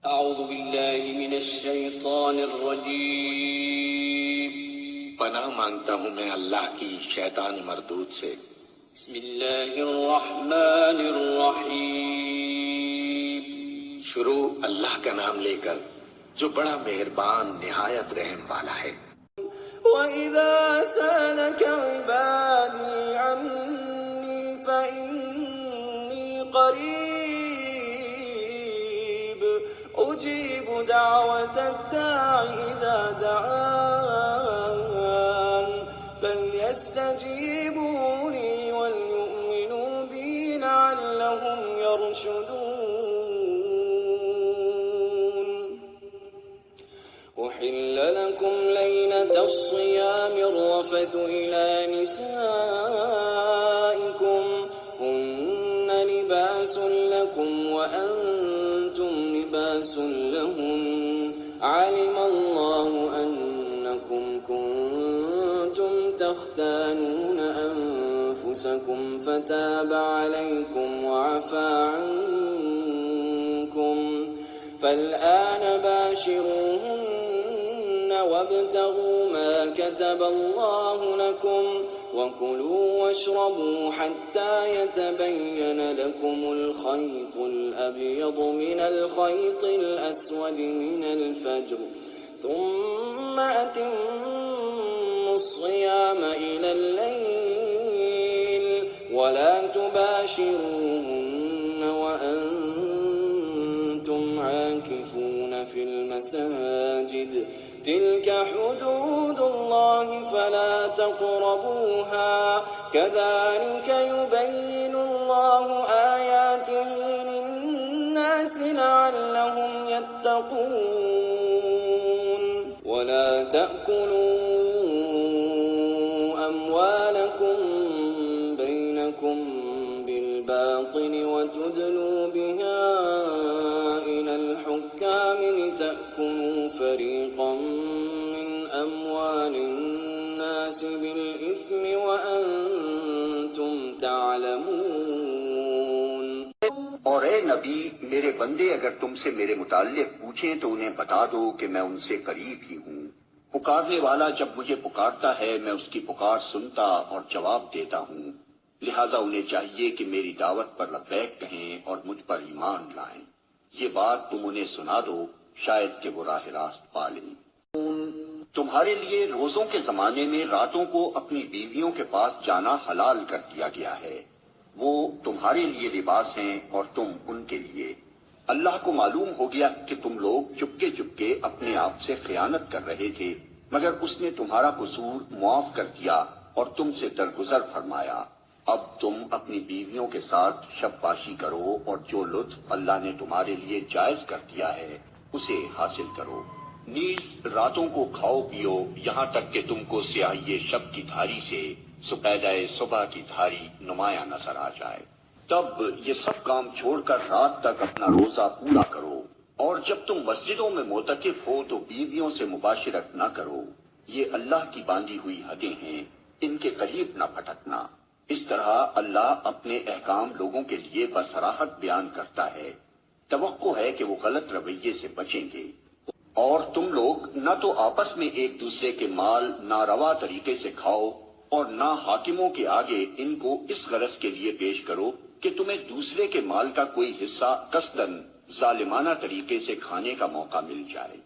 अऊज़ु बिल्लाहि मिनश शैतानिर रजीम। पनाह मांगता हूँ मैं अल्लाह की शैतान मरदूद से। बिस्मिल्लाहिर रहमानिर रहीम। शुरू अल्लाह का नाम लेकर जो बड़ा मेहरबान निहायत रहम वाला है। वइज़ा सअलक इबादी अन्नी फ़इन्नी क़रीब उजीबु दावतद दा'i इज़ा दआन फल्यस्तजीबू ली वलयु'मिनू बी लअल्लहुम यरशुदून। उहिल्ल लकुम लैलतस सियामिर रफ़थु इला निसाइकुम हुन्न लिबासुन लकुम व अंतुम लिबासुन लहुन अलिमल्लाहु अन्नकुम कुंतुम तख्तानून अनफुसकुम फताब अलैकुम व अफ़ा अन्कुम फ़ल्आन बाशिरूहुन्न वब्तगू मा कतबल्लाहु लकुम वकुलू वश्रबू हत्ता यतबय्यन लकुमुल खय्तुल अब्यदु मिनल खय्तिल अस्वदि मिनल फज्र थुम्म अतिम्मुस सियाम इलल लैल वला तुबाशिरूहुन्न वअन्तुम आकिफून फिल मसाजिद तिल्क हुदूदुल्लाहि फला तक़रबूहा कज़ालिक युबय्यिनुल्लाहु आयातिहि लिन्नासि लअल्लहुम यत्तक़ून। वला तअकुलू अम्वालकुम बैनकुम बिलबातिल वतुदलू बिहा इलल हुक्काम लितअकुलू फरीक़न मिन अम्वालिन नासि बिलइस्मि व अंतुम तअलमून। और ए नबी, मेरे बंदे अगर तुमसे मेरे मुताल्लिक पूछें तो उन्हें बता दो कि मैं उनसे करीब ही हूँ। पुकारने वाला जब मुझे पुकारता है मैं उसकी पुकार सुनता और जवाब देता हूँ। लिहाजा उन्हें चाहिए कि मेरी दावत पर लब्बैक कहें और मुझ पर ईमान लाएं। ये बात तुम उन्हें सुना दो, शायद कि वो राह रास्त पा लें। तुम्हारे लिए रोजों के जमाने में रातों को अपनी बीवियों के पास जाना हलाल कर दिया गया है। वो तुम्हारे लिए लिबास हैं और तुम उनके लिए। अल्लाह को मालूम हो गया कि तुम लोग चुपके चुपके अपने आप से खयानत कर रहे थे, मगर उसने तुम्हारा कसूर मुआफ कर दिया और तुमसे दरगुजर फरमाया। अब तुम अपनी बीवियों के साथ शबबाशी करो और जो लुत्फ अल्लाह ने तुम्हारे लिए जायज कर दिया है उसे हासिल करो। नीज रातों को खाओ पियो यहाँ तक कि तुमको स्याही शब की धारी से सुपैदाए सुबह की धारी नुमाया नजर आ जाए। तब ये सब काम छोड़कर रात तक अपना रोजा पूरा करो। और जब तुम मस्जिदों में मोतकिफ हो तो बीवियों से मुबाशिरत न करो। ये अल्लाह की बांधी हुई हदें हैं, इनके करीब न भटकना। इस तरह अल्लाह अपने अहकाम लोगों के लिए बसराहत बयान करता है। तवक्को है कि वो गलत रवैये से बचेंगे। और तुम लोग न तो आपस में एक दूसरे के माल नारवा तरीके से खाओ और न हाकिमों के आगे इनको इस गरज के लिए पेश करो कि तुम्हें दूसरे के माल का कोई हिस्सा कसदन जालिमाना तरीके से खाने का मौका मिल जाए।